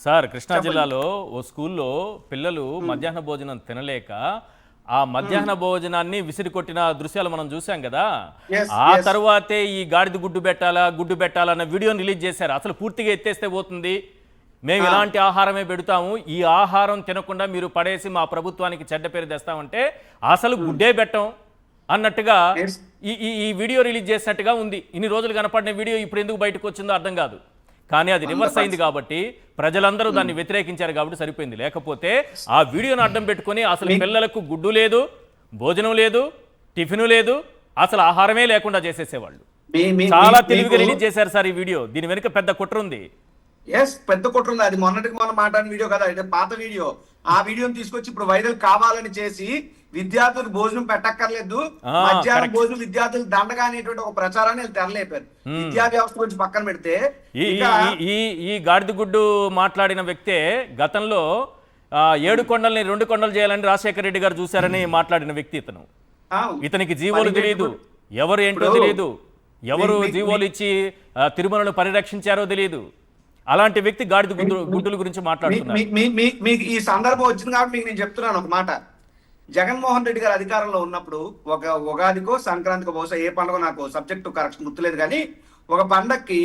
Sir Krishna జిల్లాలో ఓ స్కూల్లో పిల్లలు మధ్యాహ్న భోజనం తినలేక ఆ మధ్యాహ్న భోజనాన్ని విసిరికొట్టిన దృశ్యాలు మనం చూసాం కదా. ఆ తర్వాతే ఈ గాడిద గుడ్డు పెట్టాలన్న వీడియోని రిలీజ్ చేశారు. అసలు పూర్తిగా ఎత్తేస్తే పోతుంది, మేము ఇలాంటి ఆహారమే పెడతాము, ఈ ఆహారం తినకుండా మీరు పడేసి మా ప్రభుత్వానికి చెడ్డ పేరు తెస్తామంటే అసలు గుడ్డే పెట్టం అన్నట్టుగా ఈ వీడియో రిలీజ్ చేసినట్టుగా ఉంది. ఇన్ని రోజులు కనపడిన వీడియో ఇప్పుడు ఎందుకు బయటకు వచ్చిందో అర్థం కాదు. కానీ అది రివర్స్ అయింది కాబట్టి ప్రజలందరూ దాన్ని వ్యతిరేకించారు కాబట్టి సరిపోయింది. లేకపోతే ఆ వీడియోను అడ్డం పెట్టుకొని అసలు పిల్లలకు గుడ్డు లేదు, భోజనం లేదు, టిఫిన్ లేదు, అసలు ఆహారమే లేకుండా చేసేసేవాళ్ళు. చాలా తెలివిగా రిలీజ్ చేశారు సార్ ఈ వీడియో. దీని వెనుక పెద్ద కుట్ర ఉంది. పెద్ద కుట్ర ఉంది. అది మొన్నటికి మొన్న మాట్లాడిన వీడియో కదా, అయితే పాత వీడియో. ఆ వీడియోని తీసుకొచ్చి ఇప్పుడు వైరల్ కావాలని చేసి విద్యార్థులకు భోజనం పెట్టక్కర్లేదు, మధ్యాహ్నం భోజనం విద్యార్థులకు దండగా అనేటువంటి ఒక ప్రచారాన్ని తెరలేపారు. విద్యా వ్యవస్థ గురించి పక్కన పెడితే ఈ గాడిద గుడ్డు మాట్లాడిన వ్యక్తే గతంలో 7 కొండల్ని 2 కొండలు చేయాలని రాజశేఖర రెడ్డి గారు చూశారని మాట్లాడిన వ్యక్తి ఇతను. ఇతనికి జీవోలు తెలియదు, ఎవరు ఏంటో తెలియదు, ఎవరు జీవోలు ఇచ్చి తిరుమలను పరిరక్షించారో తెలియదు. అలాంటి వ్యక్తి గాడిద గుడ్డుల గురించి మాట్లాడుతున్నారు. మీకు ఈ సందర్భం వచ్చింది కాబట్టి మీకు నేను చెప్తున్నాను ఒక మాట. జగన్మోహన్ రెడ్డి గారు అధికారంలో ఉన్నప్పుడు ఒక ఉగాదికో సంక్రాంతికో, బహుశా ఏ పండుగ నాకు సబ్జెక్టు కరెక్షన్ గుర్తులేదు, కానీ ఒక పండక్కి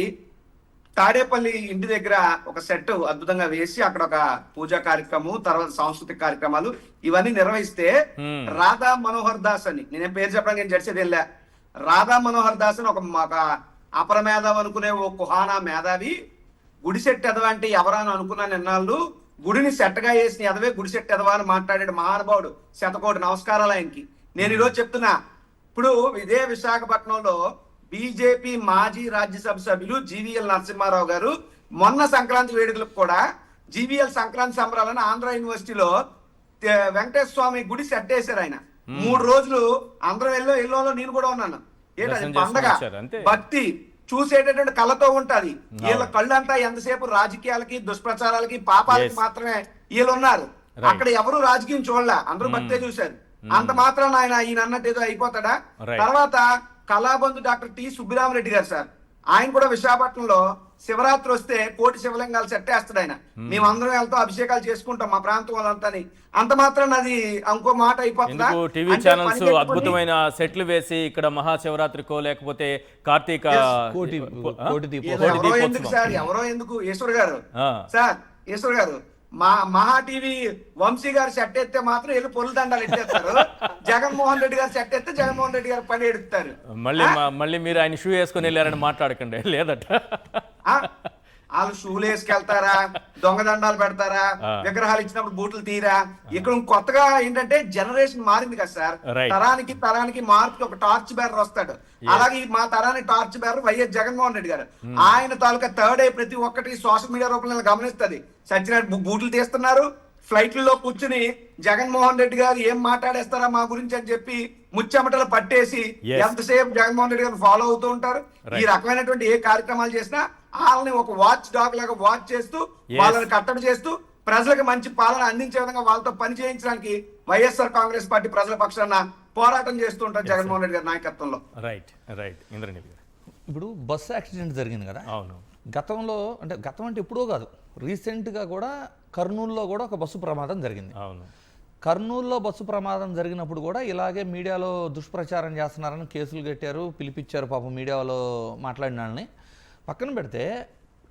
తాడేపల్లి ఇంటి దగ్గర ఒక సెట్ అద్భుతంగా వేసి అక్కడ ఒక పూజా కార్యక్రమం, తర్వాత సాంస్కృతిక కార్యక్రమాలు ఇవన్నీ నిర్వహిస్తే రాధా మనోహర్ దాస్ అని, నేనేం పేరు చెప్పడానికి నేను జడ్సేది వెళ్ళా, రాధా మనోహర్ దాస్ అని ఒక అపర మేధావి అనుకునే ఓ కుహానా మేధావి గుడి సెట్ ఎదవా అంటే ఎవరా అని అనుకున్నాను ఎన్నాళ్ళు. గుడిని సెట్టగా వేసిన ఎదవే గుడి సెట్ ఎదవా అని మాట్లాడాడు మహానుభావుడు. శతకోటి నమస్కారాలు ఆయనకి. నేను ఈరోజు చెప్తున్నా, ఇప్పుడు ఇదే విశాఖపట్నంలో బీజేపీ మాజీ రాజ్యసభ సభ్యులు జీవీఎల్ నరసింహారావు గారు మొన్న సంక్రాంతి వేడుకలకు కూడా జీవీఎల్ సంక్రాంతి సంబరాలను ఆంధ్ర యూనివర్సిటీలో వెంకటేశ్వర స్వామి గుడి సెట్ వేశారు ఆయన. 3 రోజులు అందరం ఎల్లో నేను కూడా ఉన్నాను. ఏంటది పండగ, భక్తి చూసేటటువంటి కళ్ళతో ఉంటది. వీళ్ళ కళ్ళంతా ఎంతసేపు రాజకీయాలకి, దుష్ప్రచారాలకి, పాపాలకి మాత్రమే వీళ్ళు ఉన్నారు. అక్కడ ఎవరు రాజకీయం చూడలే, అందరూ భక్తే చూశారు. అంత మాత్రం ఈయన అన్నట్టు ఏదో అయిపోతాడా? తర్వాత కళాబంధు డాక్టర్ టి సుబ్బిరామరెడ్డి గారు సార్, ఆయన కూడా విశాఖపట్నంలో శివరాత్రి వస్తే 1 కోటి శివలింగాలు సెట్టేస్తాడు ఆయన. మేమందరం వెళ్తాం, అభిషేకాలు చేసుకుంటాం మా ప్రాంతం వాళ్ళంతా. అంత మాత్రం అది ఇంకో మాట అయిపోతుందా? టీవీ ఛానల్స్ అద్భుతమైన సెట్లు వేసి ఇక్కడ మహాశివరాత్రికో లేకపోతే కార్తీక ఎందుకు సార్, ఎవరో ఎందుకు ఈశ్వర్ గారు సార్, ఈశ్వర్ గారు మహా టీవీ వంశీ గారు సెట్ ఎత్తే మాత్రం వెళ్ళి పొరుల దండాలు ఎత్తేస్తారు. జగన్మోహన్ రెడ్డి గారు సెట్ ఎత్తే జగన్మోహన్ రెడ్డి గారు పని ఎడుతారు. మళ్ళీ మీరు ఆయన షూ వేసుకొని వెళ్ళారని మాట్లాడకండి. లేదట, వాళ్ళు షూలు వేసుకెళ్తారా, దొంగదండాలు పెడతారా, విగ్రహాలు ఇచ్చినప్పుడు బూట్లు తీరా. ఇక్కడ కొత్తగా ఏంటంటే జనరేషన్ మారింది కదా సార్, తరానికి మార్పు. ఒక టార్చ్ బేరర్ వస్తాడు, అలాగే మా తరానికి torch bearer YS Jaganmohan Reddy గారు. ఆయన తాలూకా థర్డ్ ఐ ప్రతి ఒక్కటి సోషల్ మీడియా రూపంలో గమనిస్తుంది. సచ్చినట్టు బూట్లు తీస్తున్నారు, ఫ్లైట్లలో కూర్చుని జగన్మోహన్ రెడ్డి గారు ఏం మాట్లాడేస్తారా మా గురించి అని చెప్పి ముచ్చెమటలు పట్టేసి ఎంతసేపు జగన్మోహన్ రెడ్డి గారు ఫాలో అవుతూ ఉంటారు. ఈ రకమైనటువంటి ఏ కార్యక్రమాలు చేసినా వాళ్ళని ఒక వాచ్ డాగ్ లాగా వాచ్ చేస్తూ, వాళ్ళని కట్టడి చేస్తూ, ప్రజలకు మంచి పాలన అందించే విధంగా వాళ్ళతో పని చేయించడానికి వైఎస్ఆర్ కాంగ్రెస్ పార్టీ ప్రజల పక్షాన పోరాటం చేస్తూ ఉంటారు జగన్మోహన్ రెడ్డి గారి నాయకత్వంలో. ఇప్పుడు బస్సు యాక్సిడెంట్ జరిగింది కదా, అవును. గతంలో గతం అంటే ఎప్పుడో కాదు, రీసెంట్గా కూడా కర్నూలులో కూడా ఒక బస్సు ప్రమాదం జరిగింది. అవును, కర్నూలులో బస్సు ప్రమాదం జరిగినప్పుడు కూడా ఇలాగే మీడియాలో దుష్ప్రచారం చేస్తున్నారని కేసులు కట్టారు, పిలిపించారు పాపం మీడియాలో మాట్లాడిన వాళ్ళని. పక్కన పెడితే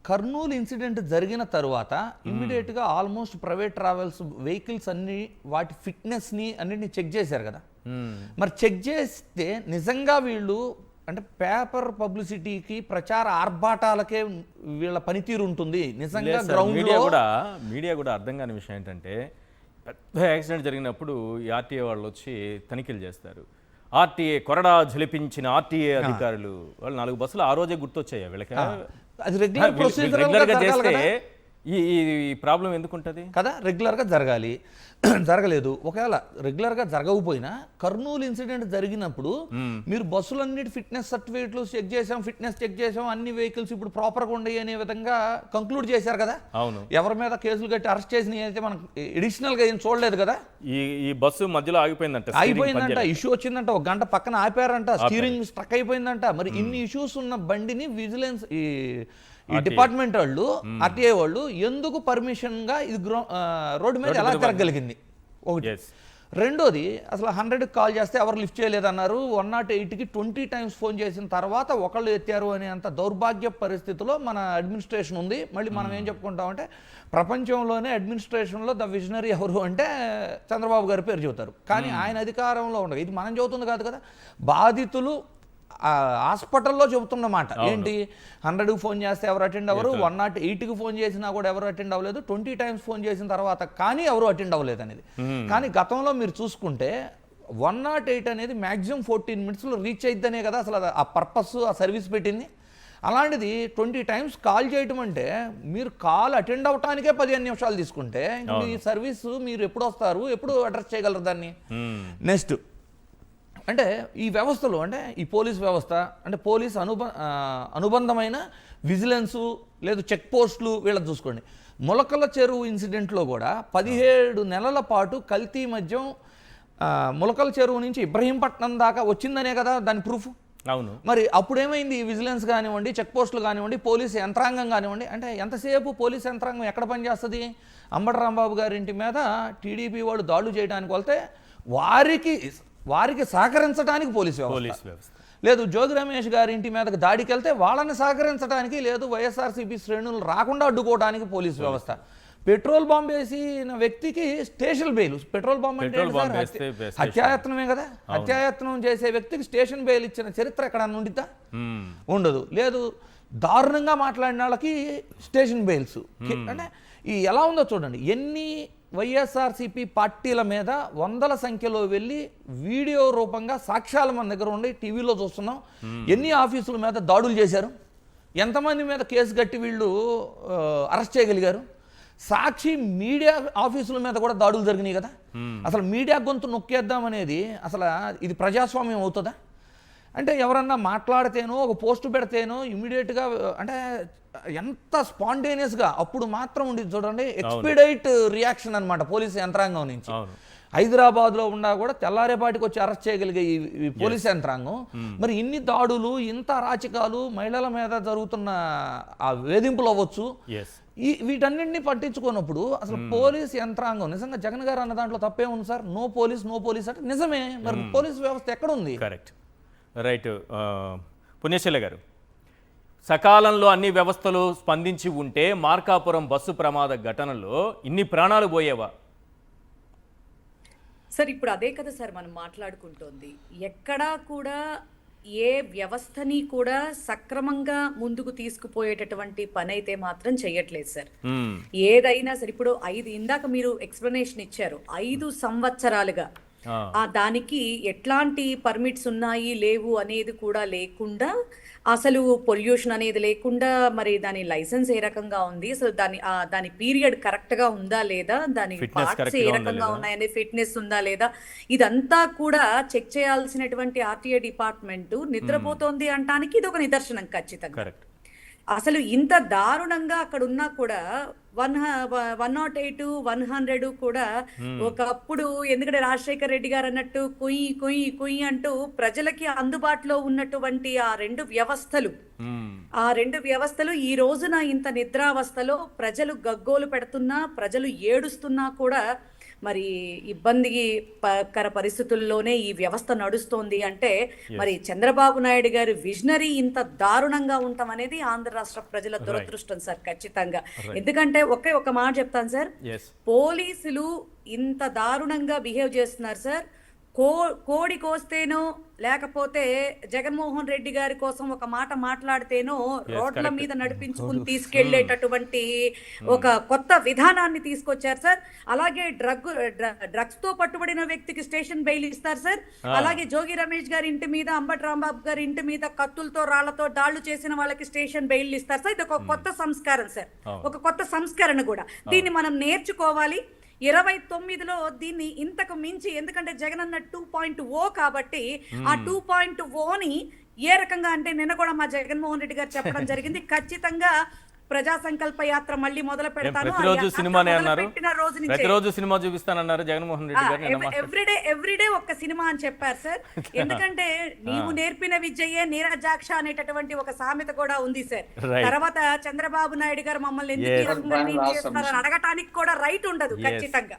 కర్నూలు ఇన్సిడెంట్ జరిగిన తర్వాత ఇమ్మీడియట్గా ఆల్మోస్ట్ ప్రైవేట్ ట్రావెల్స్ వెహికల్స్ అన్ని వాటి ఫిట్నెస్ని అన్నిటిని చెక్ చేశారు కదా. మరి చెక్ చేస్తే నిజంగా వీళ్ళు పేపర్ పబ్లిసిటీకి, ప్రచార ఆర్భాటాలకే వీళ్ళ పనితీరు ఉంటుంది. నిజంగా గ్రౌండ్ మీడియా కూడా అర్థం కాని విషయం ఏంటంటే, పెద్ద యాక్సిడెంట్ జరిగినప్పుడు ఈ ఆర్టీఏ వాళ్ళు వచ్చి తనిఖీలు చేస్తారు. ఆర్టీఏ కొరడా ఝలిపించిన ఆర్టీఏ అధికారులు వాళ్ళు 4 బస్సులు ఆ రోజే గుర్తొచ్చాయి వీళ్ళకి. అది రెగ్యులర్గా చేస్తే ఈ ప్రాబ్లం ఎందుకుంటుంది కదా, రెగ్యులర్గా జరగాలి. జరగలేదు. ఒకవేళ రెగ్యులర్గా జరగకపోయినా కర్నూలు ఇన్సిడెంట్ జరిగినప్పుడు మీరు బస్సులన్నిటి ఫిట్నెస్ సర్టిఫికేట్లు ఫిట్నెస్ చెక్ చేసాం, అన్ని వెహికల్స్ ఇప్పుడు ప్రాపర్గా ఉండయి అనే విధంగా కంక్లూడ్ చేశారు కదా. అవును, ఎవరి మీద కేసులు కట్టి అరెస్ట్ చేసిన అయితే మనం ఎడిషనల్ గా ఏం చూడలేదు కదా. ఈ బస్సు మధ్యలో ఆగిపోయిందంట, ఇష్యూ వచ్చిందంట, 1 గంట పక్కన ఆపారంట, స్టీరింగ్ స్ట్రక్ అయిపోయిందంట. మరి ఇన్ని ఇష్యూస్ ఉన్న బండిని విజిలెన్స్ ఈ డిపార్ట్మెంట్ వాళ్ళు ఆర్టీఐ వాళ్ళు ఎందుకు పర్మిషన్గా ఇది రోడ్డు మీద ఎలా తిరగలిగింది ఒకటి. రెండోది అసలు 100కి కాల్ చేస్తే ఎవరు లిఫ్ట్ చేయలేదన్నారు, 108కి 20 టైమ్స్ ఫోన్ చేసిన తర్వాత ఒకళ్ళు ఎత్తారు అనే అంత దౌర్భాగ్య పరిస్థితిలో మన అడ్మినిస్ట్రేషన్ ఉంది. మళ్ళీ మనం ఏం చెప్పుకుంటామంటే ప్రపంచంలోనే అడ్మినిస్ట్రేషన్లో ద విజనరీ ఎవరు అంటే చంద్రబాబు గారి పేరు చెబుతారు, కానీ ఆయన అధికారంలో ఉండదు. ఇది మనం చెబుతుంది కాదు కదా, బాధితులు హాస్పిటల్లో చెబుతున్న మాట ఏంటి, 100కి ఫోన్ చేస్తే ఎవరు అటెండ్ అవ్వరు, 108కి ఫోన్ చేసినా కూడా ఎవరు అటెండ్ అవ్వలేదు, 20 టైమ్స్ ఫోన్ చేసిన తర్వాత కానీ ఎవరు అటెండ్ అవ్వలేదు అనేది. కానీ గతంలో మీరు చూసుకుంటే 108 అనేది మ్యాక్సిమం 14 మినిట్స్లో రీచ్ అయిద్దనే కదా అసలు ఆ పర్పస్ ఆ సర్వీస్ పెట్టింది. అలాంటిది 20 టైమ్స్ కాల్ చేయటం అంటే మీరు కాల్ అటెండ్ అవటానికే 15 నిమిషాలు తీసుకుంటే మీ సర్వీస్ మీరు ఎప్పుడు వస్తారు, ఎప్పుడు అడ్రస్ చేయగలరు దాన్ని. నెక్స్ట్ అంటే ఈ వ్యవస్థలో అంటే ఈ పోలీస్ వ్యవస్థ అంటే పోలీస్ అనుబంధమైన విజిలెన్సు లేదు చెక్ పోస్టులు వీళ్ళని చూసుకోండి. మొలకల చెరువు ఇన్సిడెంట్లో కూడా 17 నెలల పాటు కల్తీ మద్యం మొలకల చెరువు నుంచి ఇబ్రహీంపట్నం దాకా వచ్చిందనే కదా దాని ప్రూఫ్. అవును, మరి అప్పుడేమైంది, విజిలెన్స్ కానివ్వండి, చెక్ పోస్టులు కానివ్వండి, పోలీస్ యంత్రాంగం కానివ్వండి, అంటే ఎంతసేపు పోలీస్ యంత్రాంగం ఎక్కడ పనిచేస్తుంది? అంబటి రాంబాబు గారి ఇంటి మీద టీడీపీ వాళ్ళు దాడులు చేయడానికి వెళ్తే వారికి సహకరించడానికి పోలీస్ వ్యవస్థ లేదు, జోగి రమేష్ గారి ఇంటి మీదకి దాడికి వెళ్తే వాళ్ళని సహకరించడానికి లేదు, వైఎస్ఆర్సీపీ శ్రేణులు రాకుండా అడ్డుకోవడానికి పోలీస్ వ్యవస్థ. పెట్రోల్ బాంబు వేసిన వ్యక్తికి స్టేషన్ బెయిల్, పెట్రోల్ బాంబు అంటే హత్యాయత్నమే కదా, హత్యాయత్నం చేసే వ్యక్తికి స్టేషన్ బెయిల్ ఇచ్చిన చరిత్ర ఎక్కడన్నా ఉండిద్దా? ఉండదు. లేదు, దారుణంగా మాట్లాడిన వాళ్ళకి స్టేషన్ బెయిల్స్. అంటే ఈ ఎలా ఉందో చూడండి, ఎన్ని వైఎస్ఆర్సీపీ పార్టీల మీద వందల సంఖ్యలో వెళ్ళి వీడియో రూపంగా సాక్ష్యాలు మన దగ్గర ఉండి టీవీలో చూస్తున్నాం. ఎన్ని ఆఫీసుల మీద దాడులు చేశారు, ఎంతమంది మీద కేసు కట్టి వీళ్ళు అరెస్ట్ చేయగలిగారు. సాక్షి మీడియా ఆఫీసుల మీద కూడా దాడులు జరిగినాయి కదా. అసలు మీడియా గొంతు నొక్కేద్దామనేది అసలు ఇది ప్రజాస్వామ్యం అవుతుందా? అంటే ఎవరన్నా మాట్లాడితేనో ఒక పోస్టు పెడితేనో ఇమీడియట్గా అంటే ఎంత స్పాంటేనియస్గా అప్పుడు మాత్రం ఉండేది చూడండి, ఎక్స్పీడైట్ రియాక్షన్ అనమాట పోలీసు యంత్రాంగం నుంచి. హైదరాబాద్లో ఉన్నా కూడా తెల్లారేపాటికి వచ్చి అరెస్ట్ చేయగలిగే ఈ పోలీస్ యంత్రాంగం మరి ఇన్ని దాడులు, ఇంత అరాచకాలు, మహిళల మీద జరుగుతున్న ఆ వేధింపులు అవ్వచ్చు, వీటన్నింటినీ పట్టించుకున్నప్పుడు అసలు పోలీస్ యంత్రాంగం నిజంగా జగన్ గారు అన్న దాంట్లో తప్పే ఉంది సార్. నో పోలీస్ అంటే నిజమే, మరి పోలీస్ వ్యవస్థ ఎక్కడుంది? Correct, right. పుణ్యశీల గారు, సకాలంలో అన్ని వ్యవస్థలు స్పందించి ఉంటే మార్కాపురం బస్సు ప్రమాద ఘటనలో ఇన్ని ప్రాణాలు పోయేవా? సార్ ఇప్పుడు అదే కదా సార్ మనం మాట్లాడుకుంటోంది. ఎక్కడా కూడా ఏ వ్యవస్థని కూడా సక్రమంగా ముందుకు తీసుకుపోయేటటువంటి పని అయితే మాత్రం చెయ్యట్లేదు సార్. ఏదైనా సరే ఇప్పుడు ఇందాక మీరు ఎక్స్ప్లెనేషన్ ఇచ్చారు, 5 సంవత్సరాలుగా దానికి ఎట్లాంటి పర్మిట్స్ ఉన్నాయి లేవు అనేది కూడా లేకుండా, అసలు పొల్యూషన్ అనేది లేకుండా, మరి దాని లైసెన్స్ ఏ రకంగా ఉంది, అసలు దాని పీరియడ్ కరెక్ట్ గా ఉందా లేదా, దాని పార్ట్స్ ఏ రకంగా ఉన్నాయనే ఫిట్నెస్ ఉందా లేదా, ఇదంతా కూడా చెక్ చేయాల్సినటువంటి ఆర్టీఐ డిపార్ట్మెంట్ నిద్రపోతోంది అంటానికి ఇది ఒక నిదర్శనం ఖచ్చితంగా. అసలు ఇంత దారుణంగా అక్కడ ఉన్నా కూడా 108, 100 కూడా ఒకప్పుడు, ఎందుకంటే రాజశేఖర్ రెడ్డి గారు అన్నట్టు కొయ్యి కొయ్యి కొయ్యి అంటూ ప్రజలకి అందుబాటులో ఉన్నటువంటి ఆ రెండు వ్యవస్థలు ఈ రోజున ఇంత నిద్రావస్థలో ప్రజలు గగ్గోలు పెడుతున్నా, ప్రజలు ఏడుస్తున్నా కూడా మరి ఇబ్బందికర పరిస్థితుల్లోనే ఈ వ్యవస్థ నడుస్తోంది అంటే మరి చంద్రబాబు నాయుడు గారి విజనరీ ఇంత దారుణంగా ఉండటం అనేది ఆంధ్ర రాష్ట్ర ప్రజల దురదృష్టం సార్ ఖచ్చితంగా. ఎందుకంటే ఒక మాట చెప్తాను సార్, పోలీసులు ఇంత దారుణంగా బిహేవ్ చేస్తున్నారు సార్. కోడి కోస్తేనో లేకపోతే జగన్మోహన్ రెడ్డి గారి కోసం ఒక మాట మాట్లాడితేనో రోడ్ల మీద నడిపించుకుని తీసుకెళ్లేటటువంటి ఒక కొత్త విధానాన్ని తీసుకొచ్చారు సార్. అలాగే డ్రగ్స్ తో పట్టుబడిన వ్యక్తికి స్టేషన్ బెయిల్ ఇస్తారు సార్. అలాగే జోగి రమేష్ గారి ఇంటి మీద, అంబటి రాంబాబు గారి ఇంటి మీద కత్తులతో రాళ్లతో దాళ్లు చేసిన వాళ్ళకి స్టేషన్ బెయిల్ ఇస్తారు సార్. ఇది ఒక కొత్త సంస్కారం సార్, ఒక కొత్త సంస్కరణ కూడా. దీన్ని మనం నేర్చుకోవాలి. 29లో దీన్ని ఇంతకు మించి, ఎందుకంటే జగన్ అన్న 2.0 కాబట్టి ఆ 2.0ని ఏ రకంగా అంటే నిన్న కూడా మా జగన్మోహన్ రెడ్డి గారు చెప్పడం జరిగింది, ఖచ్చితంగా ప్రజా సంకల్ప యాత్ర మళ్ళీ మొదలు పెడతాను ప్రతిరోజు సినిమానే అన్నారు, పెట్టిన రోజు నుంచి ప్రతిరోజు సినిమా చూపిస్తానన్నారు జగన్మోహన్ రెడ్డి గారు నిన్న ఎవ్రీడే ఒక్క సినిమా అని చెప్పారు సార్. ఎందుకంటే నీవు నేర్పిన విద్యయే నీరజాక్ష అనేటటువంటి ఒక సామెత కూడా ఉంది సార్. Right. తర్వాత చంద్రబాబు నాయుడు గారు మమ్మల్ని ఎందుకు ఈ రకంగా చేస్తారని అడగటానికి కూడా రైట్ ఉండదు ఖచ్చితంగా.